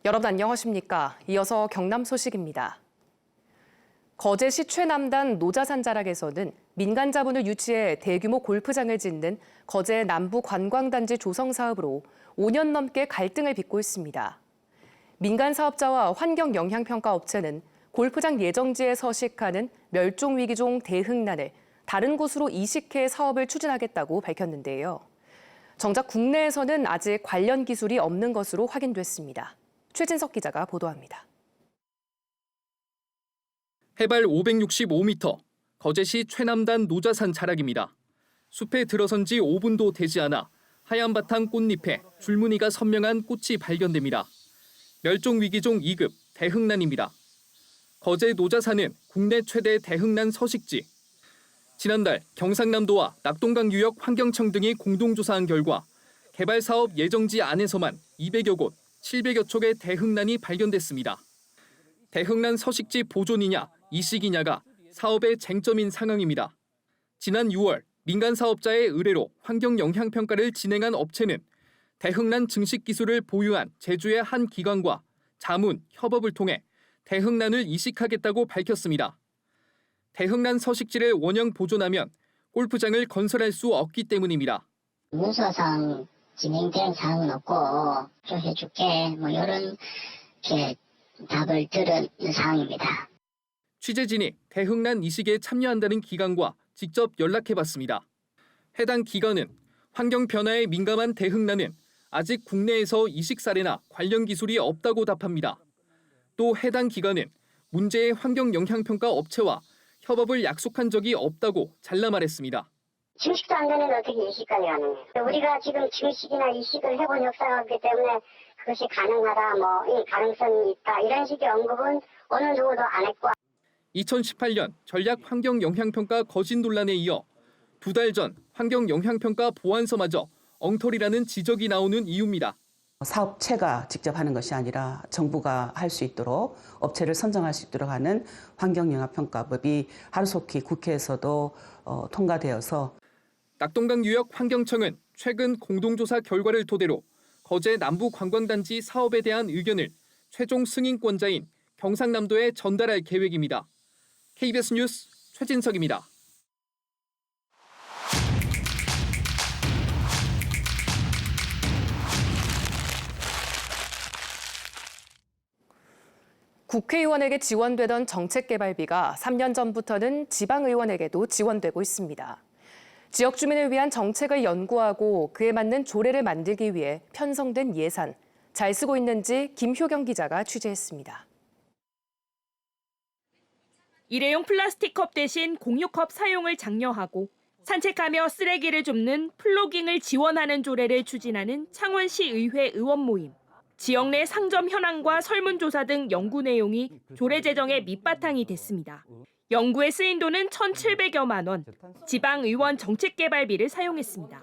여러분 안녕하십니까? 이어서 경남 소식입니다. 거제시 최남단 노자산 자락에서는 민간 자본을 유치해 대규모 골프장을 짓는 거제 남부 관광단지 조성 사업으로 5년 넘게 갈등을 빚고 있습니다. 민간 사업자와 환경 영향평가 업체는 골프장 예정지에 서식하는 멸종위기종 대흥란을 다른 곳으로 이식해 사업을 추진하겠다고 밝혔는데요. 정작 국내에서는 아직 관련 기술이 없는 것으로 확인됐습니다. 최진석 기자가 보도합니다. 해발 565m, 거제시 최남단 노자산 자락입니다. 숲에 들어선 지 5분도 되지 않아 하얀 바탕 꽃잎에 줄무늬가 선명한 꽃이 발견됩니다. 멸종위기종 2급 대흥란입니다. 거제 노자산은 국내 최대 대흥란 서식지. 지난달 경상남도와 낙동강 유역 환경청 등이 공동조사한 결과 개발 사업 예정지 안에서만 200여 곳, 700여 촉의 대흥란이 발견됐습니다. 대흥란 서식지 보존이냐 이식이냐가 사업의 쟁점인 상황입니다. 지난 6월 민간 사업자의 의뢰로 환경 영향 평가를 진행한 업체는 대흥란 증식 기술을 보유한 제주의 한 기관과 자문, 협업을 통해 대흥란을 이식하겠다고 밝혔습니다. 대흥란 서식지를 원형 보존하면 골프장을 건설할 수 없기 때문입니다. 문서상 진행된 사항은 없고 좀 해줄게 이런 답을 들은 사항입니다. 취재진이 대흥란 이식에 참여한다는 기관과 직접 연락해봤습니다. 해당 기관은 환경 변화에 민감한 대흥란은 아직 국내에서 이식 사례나 관련 기술이 없다고 답합니다. 또 해당 기관은 문제의 환경 영향 평가 업체와 협업을 약속한 적이 없다고 잘라 말했습니다. 증식도 안 되는데 어떻게 이식까지 가능해요? 우리가 지금 증식이나 이식을 해본 역사가 없기 때문에 그것이 가능하다, 이 가능성이 있다 이런 식의 언급은 어느 누구도 안 했고. 2018년 전략 환경 영향 평가 거짓 논란에 이어 2달 전 환경 영향 평가 보완서마저 엉터리라는 지적이 나오는 이유입니다. 사업체가 직접 하는 것이 아니라 정부가 할 수 있도록 업체를 선정할 수 있도록 하는 환경영향평가법이 하루속히 국회에서도 통과되어서 낙동강 유역 환경청은 최근 공동조사 결과를 토대로 거제 남부관광단지 사업에 대한 의견을 최종 승인권자인 경상남도에 전달할 계획입니다. KBS 뉴스 최진석입니다. 국회의원에게 지원되던 정책개발비가 3년 전부터는 지방의원에게도 지원되고 있습니다. 지역 주민을 위한 정책을 연구하고 그에 맞는 조례를 만들기 위해 편성된 예산, 잘 쓰고 있는지 김효경 기자가 취재했습니다. 일회용 플라스틱 컵 대신 공유컵 사용을 장려하고 산책하며 쓰레기를 줍는 플로깅을 지원하는 조례를 추진하는 창원시 의회 의원 모임. 지역 내 상점 현황과 설문조사 등 연구 내용이 조례 제정의 밑바탕이 됐습니다. 연구에 쓰인 돈은 1,700여만 원, 지방의원 정책개발비를 사용했습니다.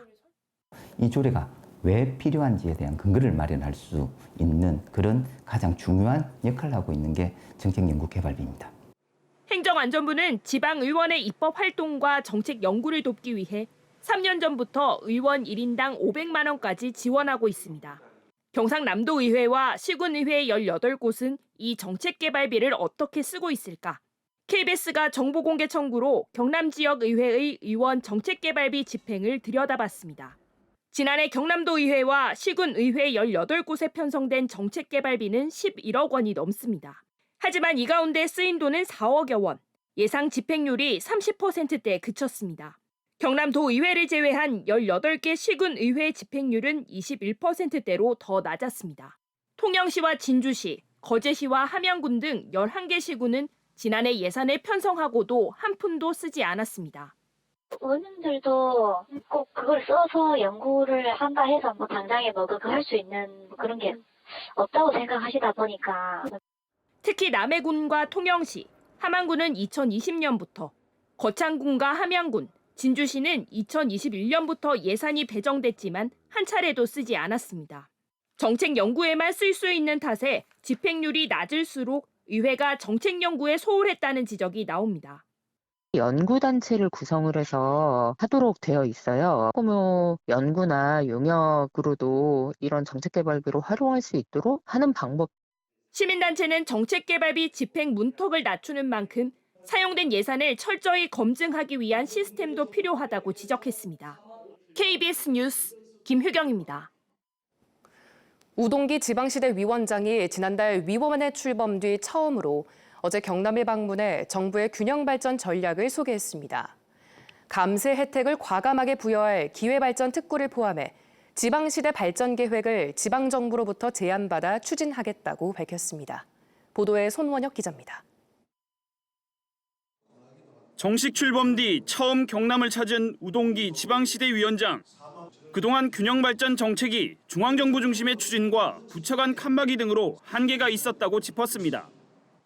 이 조례가 왜 필요한지에 대한 근거를 마련할 수 있는 그런 가장 중요한 역할을 하고 있는 게 정책연구개발비입니다. 행정안전부는 지방의원의 입법 활동과 정책 연구를 돕기 위해 3년 전부터 의원 1인당 500만 원까지 지원하고 있습니다. 경상남도의회와 시군의회 18곳은 이 정책개발비를 어떻게 쓰고 있을까? KBS가 정보공개 청구로 경남 지역의회의 의원 정책개발비 집행을 들여다봤습니다. 지난해 경남도의회와 시군의회 18곳에 편성된 정책개발비는 11억 원이 넘습니다. 하지만 이 가운데 쓰인 돈은 4억여 원, 예상 집행률이 30%대에 그쳤습니다. 경남도의회를 제외한 18개 시군의회 집행률은 21%대로 더 낮았습니다. 통영시와 진주시, 거제시와 함양군 등 11개 시군은 지난해 예산을 편성하고도 한 푼도 쓰지 않았습니다. 의원님들도 꼭 그걸 써서 연구를 한다 해서 당장에 그거 할 수 있는 그런 게 없다고 생각하시다 보니까. 특히 남해군과 통영시, 함안군은 2020년부터, 거창군과 함양군, 진주시는 2021년부터 예산이 배정됐지만 한 차례도 쓰지 않았습니다. 정책 연구에만 쓸 수 있는 탓에 집행률이 낮을수록 의회가 정책 연구에 소홀했다는 지적이 나옵니다. 연구단체를 구성을 해서 하도록 되어 있어요. 소규모 연구나 용역으로도 이런 정책개발비로 활용할 수 있도록 하는 방법 시민단체는 정책개발비 집행 문턱을 낮추는 만큼 사용된 예산을 철저히 검증하기 위한 시스템도 필요하다고 지적했습니다. KBS 뉴스 김효경입니다. 우동기 지방시대 위원장이 지난달 위원회 출범 뒤 처음으로 어제 경남을 방문해 정부의 균형발전 전략을 소개했습니다. 감세 혜택을 과감하게 부여할 기회발전 특구를 포함해 지방시대 발전 계획을 지방정부로부터 제안받아 추진하겠다고 밝혔습니다. 보도에 손원혁 기자입니다. 정식 출범 뒤 처음 경남을 찾은 우동기 지방시대 위원장. 그동안 균형발전 정책이 중앙정부 중심의 추진과 부처 간 칸막이 등으로 한계가 있었다고 짚었습니다.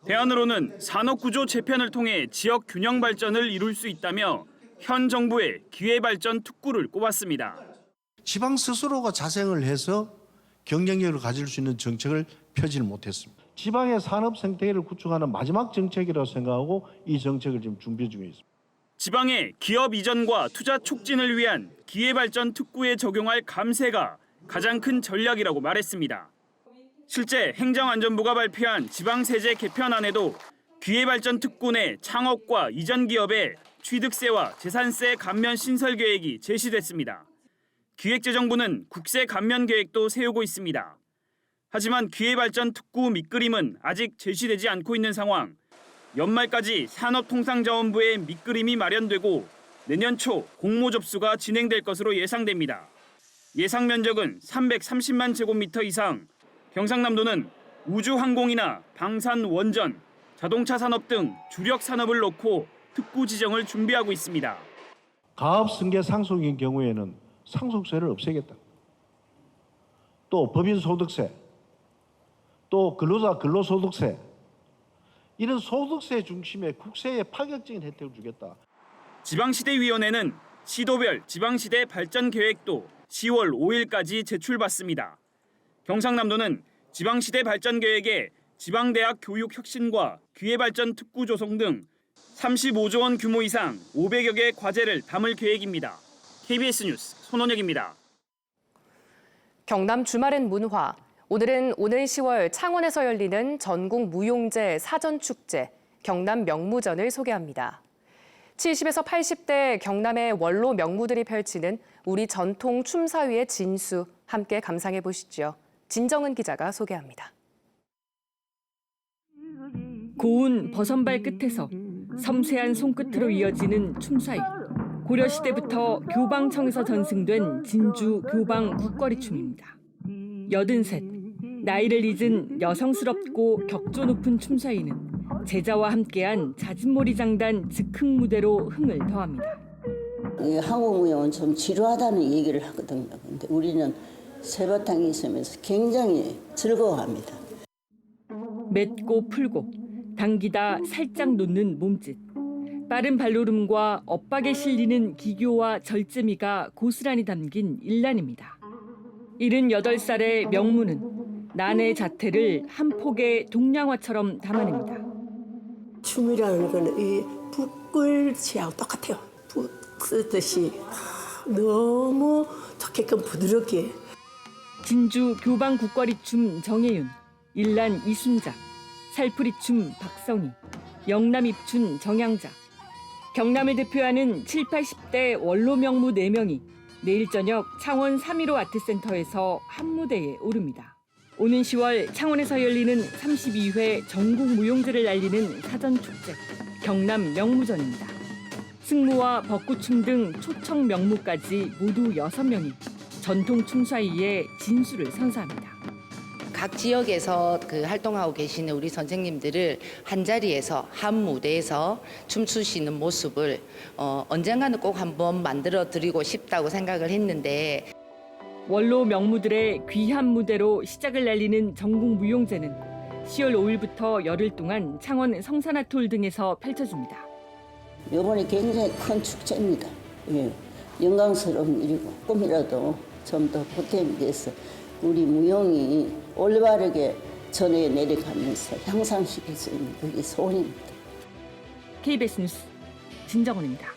대안으로는 산업구조 재편을 통해 지역 균형발전을 이룰 수 있다며 현 정부의 기회발전 특구를 꼽았습니다. 지방 스스로가 자생을 해서 경쟁력을 가질 수 있는 정책을 펴지는 못했습니다. 지방의 산업 생태계를 구축하는 마지막 정책이라고 생각하고 이 정책을 지금 준비 중에 있습니다. 지방의 기업 이전과 투자 촉진을 위한 기회발전 특구에 적용할 감세가 가장 큰 전략이라고 말했습니다. 실제 행정안전부가 발표한 지방세제 개편안에도 기회발전 특구 내 창업과 이전 기업의 취득세와 재산세 감면 신설 계획이 제시됐습니다. 기획재정부는 국세 감면 계획도 세우고 있습니다. 하지만 기회발전 특구 밑그림은 아직 제시되지 않고 있는 상황. 연말까지 산업통상자원부의 밑그림이 마련되고 내년 초 공모 접수가 진행될 것으로 예상됩니다. 예상 면적은 330만 제곱미터 이상, 경상남도는 우주항공이나 방산 원전, 자동차 산업 등 주력 산업을 놓고 특구 지정을 준비하고 있습니다. 가업 승계 상속인 경우에는 상속세를 없애겠다. 또 법인소득세, 또 근로자 근로소득세, 이런 소득세 중심의 국세에 파격적인 혜택을 주겠다. 지방시대위원회는 시도별 지방시대 발전 계획도 10월 5일까지 제출받습니다. 경상남도는 지방시대 발전 계획에 지방대학 교육 혁신과 기회발전 특구 조성 등 35조 원 규모 이상 500여 개 과제를 담을 계획입니다. KBS 뉴스 손원혁입니다. 경남 주말엔 문화. 오늘은 오는 10월 창원에서 열리는 전국 무용재 사전축제, 경남 명무전을 소개합니다. 70에서 80대 경남의 원로 명무들이 펼치는 우리 전통 춤사위의 진수, 함께 감상해 보시죠. 진정은 기자가 소개합니다. 고운 버선발 끝에서 섬세한 손끝으로 이어지는 춤사위. 고려시대부터 교방청에서 전승된 진주 교방 국거리 춤입니다. 83, 나이를 잊은 여성스럽고 격조 높은 춤사위는 제자와 함께한 자진몰이 장단 즉흥 무대로 흥을 더합니다. 한국무용은 좀 지루하다는 얘기를 하거든요. 근데 우리는 세바탕이 있으면서 굉장히 즐거워합니다. 맺고 풀고 당기다 살짝 놓는 몸짓. 빠른 발노름과 엇박에 실리는 기교와 절제미가 고스란히 담긴 일란입니다. 78살의 명무는 난의 자태를 한 폭의 동량화처럼 담아냅니다. 춤이라는 거는 이 붓글씨하고 똑같아요. 붓 쓰듯이 너무 좋게끔 부드럽게. 진주 교방 국거리춤 정혜윤, 일란 이순자, 살풀이춤 박성희, 영남입춘 정양자. 경남을 대표하는 7, 80대 원로 명무 4명이 내일 저녁 창원 3.15 아트센터에서 한 무대에 오릅니다. 오는 10월 창원에서 열리는 32회 전국 무용재를 알리는 사전축제, 경남 명무전입니다. 승무와 벚꽃춤 등 초청 명무까지 모두 6명이 전통 춤사위의 진수를 선사합니다. 각 지역에서 활동하고 계시는 우리 선생님들을 한자리에서 한 무대에서 춤추시는 모습을 언젠가는 꼭 한번 만들어 드리고 싶다고 생각을 했는데, 원로 명무들의 귀한 무대로 시작을 알리는 전국 무용재는 10월 5일부터 열흘 동안 창원 성산아톨 등에서 펼쳐집니다. 이번에 굉장히 큰 축제입니다. 예, 영광스러운 일이고 꿈이라도 좀 더 보탬이 돼서 우리 무용이 올바르게 전에 내려가면서 향상시킬 수 있는 그게 소원입니다. KBS 뉴스 진정원입니다.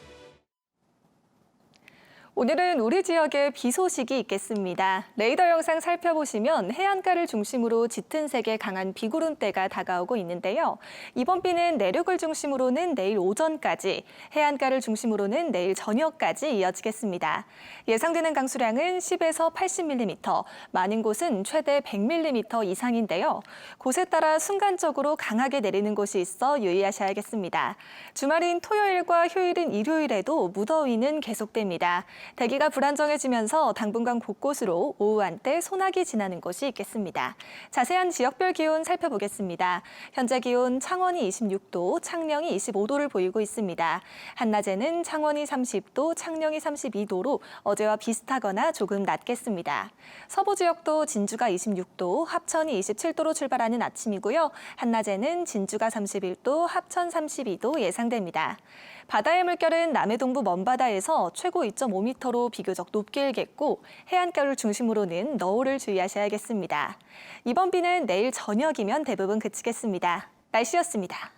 오늘은 우리 지역에 비 소식이 있겠습니다. 레이더 영상 살펴보시면 해안가를 중심으로 짙은 색의 강한 비구름대가 다가오고 있는데요. 이번 비는 내륙을 중심으로는 내일 오전까지, 해안가를 중심으로는 내일 저녁까지 이어지겠습니다. 예상되는 강수량은 10에서 80mm, 많은 곳은 최대 100mm 이상인데요. 곳에 따라 순간적으로 강하게 내리는 곳이 있어 유의하셔야겠습니다. 주말인 토요일과 휴일인 일요일에도 무더위는 계속됩니다. 대기가 불안정해지면서 당분간 곳곳으로 오후 한때 소나기 지나는 곳이 있겠습니다. 자세한 지역별 기온 살펴보겠습니다. 현재 기온 창원이 26도, 창녕이 25도를 보이고 있습니다. 한낮에는 창원이 30도, 창녕이 32도로 어제와 비슷하거나 조금 낮겠습니다. 서부 지역도 진주가 26도, 합천이 27도로 출발하는 아침이고요. 한낮에는 진주가 31도, 합천 32도 예상됩니다. 바다의 물결은 남해 동부 먼바다에서 최고 2.5m로 비교적 높게 일겠고 해안가를 중심으로는 너울을 주의하셔야겠습니다. 이번 비는 내일 저녁이면 대부분 그치겠습니다. 날씨였습니다.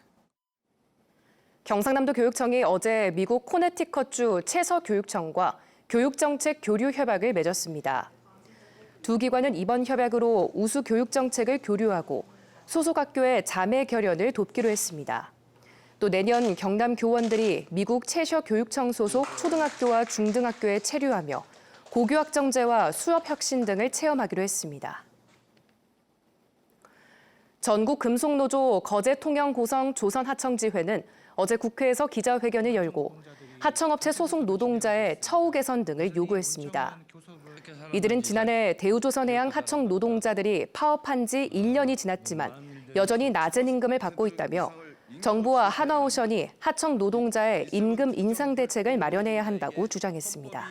경상남도 교육청이 어제 미국 코네티컷주 채서 교육청과 교육정책 교류 협약을 맺었습니다. 두 기관은 이번 협약으로 우수 교육정책을 교류하고 소속 학교의 자매 결연을 돕기로 했습니다. 또 내년 경남 교원들이 미국 채셔 교육청 소속 초등학교와 중등학교에 체류하며 고교학정제와 수업혁신 등을 체험하기로 했습니다. 전국금속노조 거제통영고성 조선하청지회는 어제 국회에서 기자회견을 열고 하청업체 소속 노동자의 처우 개선 등을 요구했습니다. 이들은 지난해 대우조선해양 하청 노동자들이 파업한 지 1년이 지났지만 여전히 낮은 임금을 받고 있다며 정부와 한화오션이 하청 노동자의 임금 인상 대책을 마련해야 한다고 주장했습니다.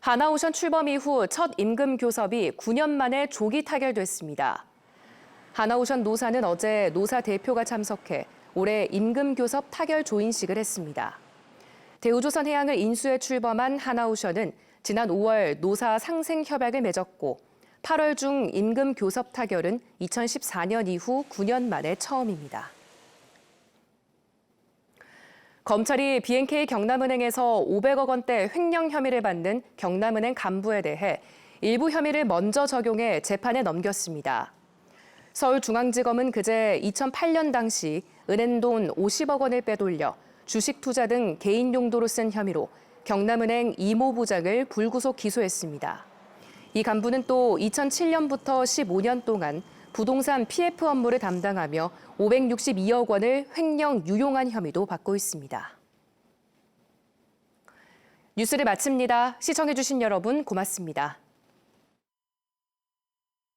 한화오션 출범 이후 첫 임금 교섭이 9년 만에 조기 타결됐습니다. 한화오션 노사는 어제 노사 대표가 참석해 올해 임금 교섭 타결 조인식을 했습니다. 대우조선해양을 인수해 출범한 한화오션은 지난 5월 노사 상생 협약을 맺었고 8월 중 임금 교섭 타결은 2014년 이후 9년 만에 처음입니다. 검찰이 BNK 경남은행에서 500억 원대 횡령 혐의를 받는 경남은행 간부에 대해 일부 혐의를 먼저 적용해 재판에 넘겼습니다. 서울중앙지검은 그제 2008년 당시 은행 돈 50억 원을 빼돌려 주식 투자 등 개인 용도로 쓴 혐의로 경남은행 이모 부장을 불구속 기소했습니다. 이 간부는 또 2007년부터 15년 동안 부동산 PF 업무를 담당하며 562억 원을 횡령 유용한 혐의도 받고 있습니다. 뉴스를 마칩니다. 시청해주신 여러분 고맙습니다.